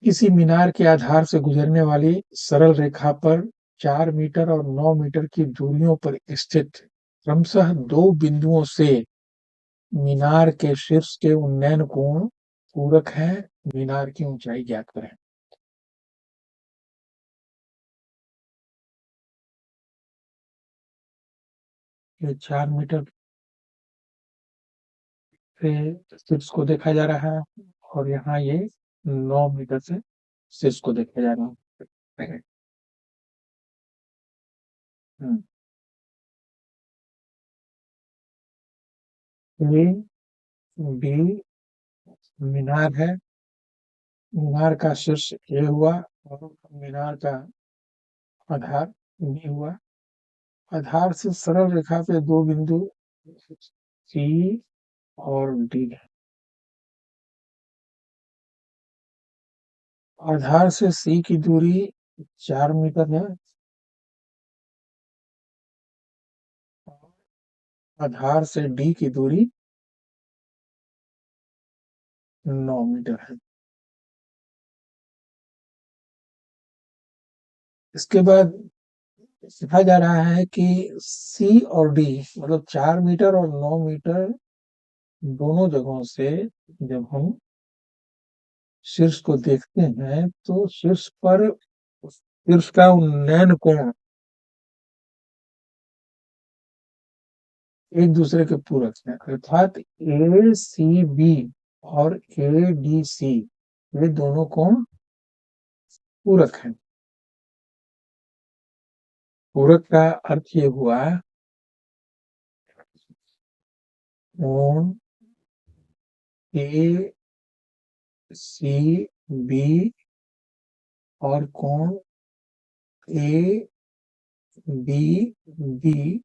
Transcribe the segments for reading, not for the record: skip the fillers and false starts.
किसी मीनार के आधार से गुजरने वाली सरल रेखा पर 4 मीटर और 9 मीटर की दूरियों पर स्थित क्रमशः दो बिंदुओं से मीनार के शीर्ष के उन्नयन कोण पूरक हैं। मीनार की ऊंचाई ज्ञात करें। ये 4 मीटर से शीर्ष को देखा जा रहा है और यहाँ ये 9 मीटर से शीर्ष को देखा जा रहा है। हम्म, ये बी मीनार है। मीनार का शीर्ष ए हुआ और मीनार का आधार बी हुआ। आधार से सरल रेखा पे दो बिंदु सी और डी है। आधार से सी की दूरी 4 मीटर है। आधार से डी की दूरी 9 मीटर है। इसके बाद लिखा जा रहा है कि सी और डी मतलब 4 मीटर और 9 मीटर दोनों जगहों से जब हम शीर्ष को देखते हैं तो शीर्ष पर शीर्ष का उन्नयन कोण एक दूसरे के पूरक हैं, अर्थात ए सी बी और ए डी सी ये दोनों कोण पूरक हैं। पूरक का अर्थ ये हुआ कोण ए सी बी और कोण ए बी डी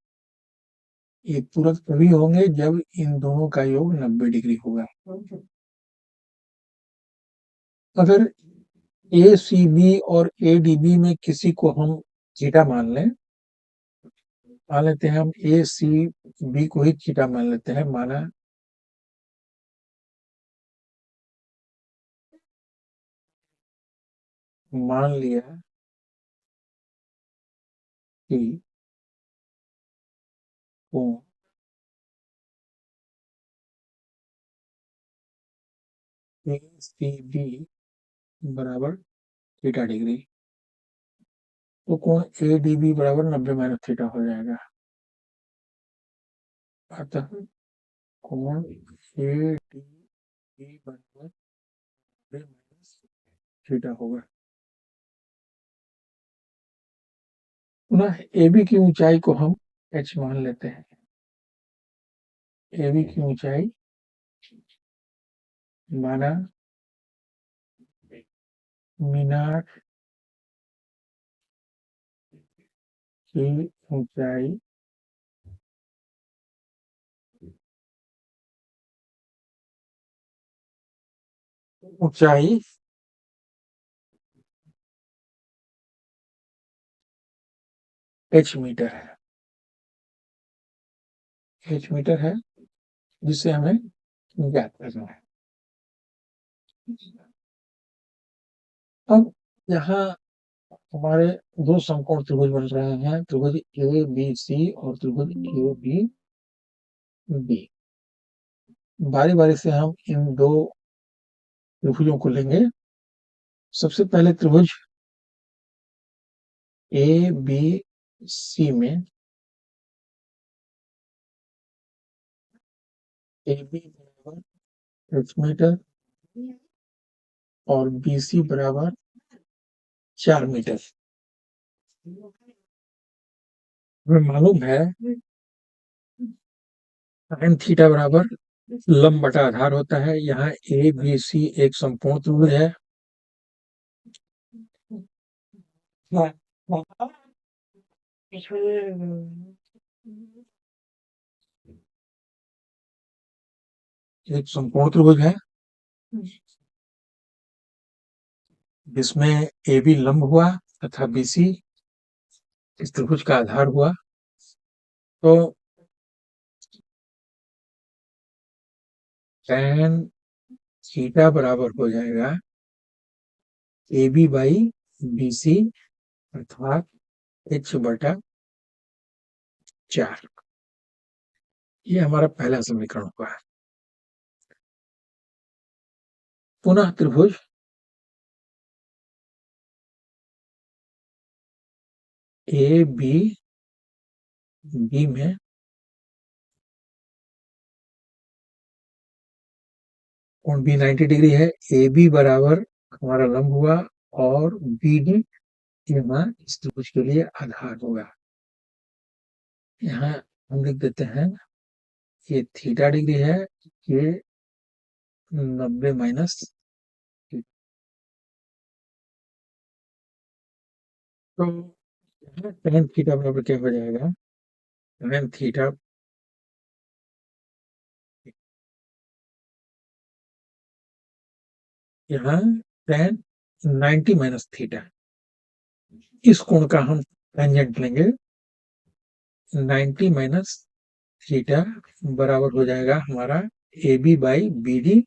ये पूरक तभी होंगे जब इन दोनों का योग 90 डिग्री होगा। अगर ए सी बी और ए डी बी में किसी को हम थीटा मान लेते हैं हम ए सी बी को ही थीटा मान लेते हैं। मान लिया कि कोण ए सी बी बराबर थीटा डिग्री तो कोण ए डी बी बराबर 90 माइनस थीटा हो जाएगा। अतः कोण ए डी बी बराबर 90 माइनस थीटा होगा। पुनः ए बी की ऊंचाई को हम h मान लेते हैं। ए बी की ऊंचाई माना मीनार की ऊंचाई ऊंचाई h मीटर है। h मीटर है जिसे हमें ज्ञात करना है। अब यहाँ हमारे दो समकोण त्रिभुज बन रहे हैं, त्रिभुज ए बी सी और त्रिभुज ए बी बी। बारी बारी से हम इन दो त्रिभुजों को लेंगे। सबसे पहले त्रिभुज ए बी सी में ए बी बराबर h मीटर और बी सी बराबर 4 मीटर। हमें मालूम है साइन थीटा बराबर लंब बटा आधार होता है। यहाँ ए बी सी एक समकोण त्रिभुज है। एक समकोण त्रिभुज है जिसमें ए बी लंब हुआ तथा बी सी इस त्रिभुज का आधार हुआ। तो tan थीटा बराबर हो जाएगा A B by B C अर्थात h बटा 4। ये हमारा पहला समीकरण हुआ। पुनः त्रिभुज ए बी बी में कोण बी 90 डिग्री है, ए बी बराबर हमारा लंब हुआ और बी डी यहाँ इस त्रिभुज के लिए आधार होगा। यहाँ हम लिख देते हैं ये थीटा डिग्री है, ये 90 माइनस, तो यहाँ tan थीटा बराबर क्या हो जाएगा, tan थीटा यहाँ tan 90 माइनस थीटा, इस कोण का हम टेंजेंट लेंगे 90 माइनस थीटा बराबर हो जाएगा हमारा A B by B D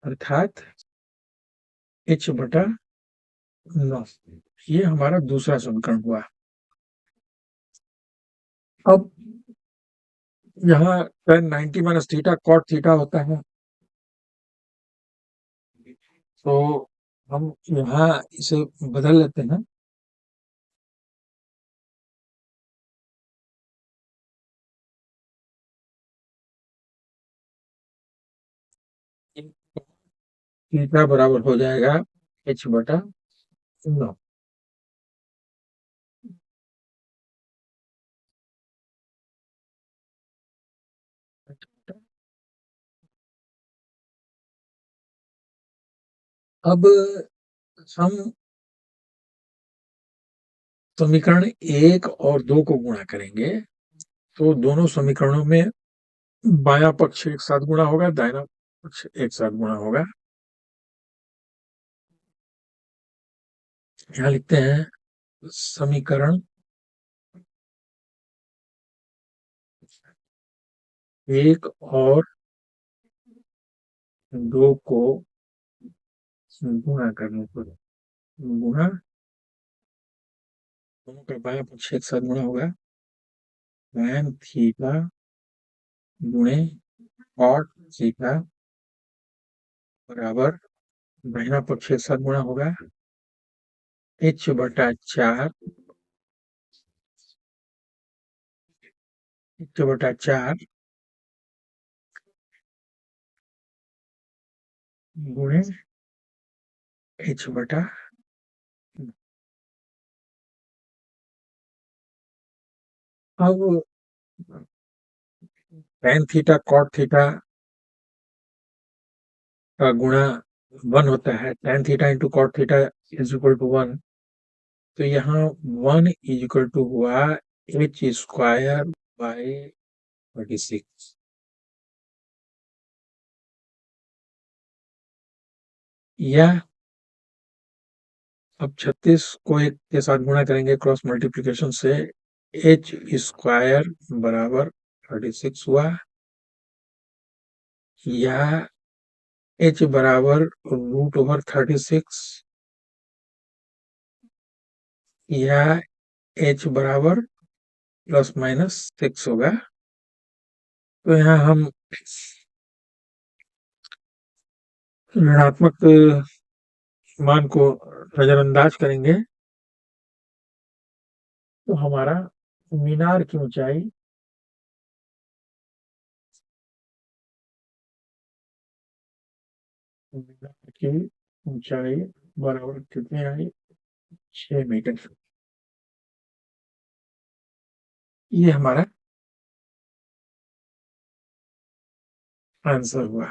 अर्थात h बटा 9। ये हमारा दूसरा समीकरण हुआ। अब यहाँ tan 90 minus theta cot theta होता है, तो हम यहाँ इसे बदल लेते हैं। थीटा बराबर हो जाएगा h बटा 9। अब हम समीकरण 1 और 2 को गुणा करेंगे, तो दोनों समीकरणों में बायां पक्ष एक साथ गुणा होगा, दाहिना पक्ष एक साथ गुणा होगा। यहाँ लिखते हैं समीकरण 1 और 2 को गुणा करने पर गुणा, दोनों का बायां पक्ष एक साथ गुणा होगा, tan थीटा गुणे cot थीटा बराबर दाहिना पक्ष एक साथ गुणा होगा h बटा 4 गुणे h बटा। अब tan थीटा cot थीटा का गुणा 1 होता है, tan theta into cot theta is equal to 1, तो यहाँ 1 इज इक्वल टू हुआ h स्क्वायर बाई 36। यह अब 36 को एक के साथ गुणा करेंगे क्रॉस मल्टीप्लिकेशन से, h स्क्वायर बराबर 36 हुआ, या h बराबर रूट ओवर 36, या h बराबर प्लस माइनस 6 होगा। तो यहाँ हम ऋणात्मक मान को नजरअंदाज करेंगे, तो हमारा मीनार की ऊंचाई बराबर कितनी आई, 6 मीटर। ये हमारा आंसर हुआ।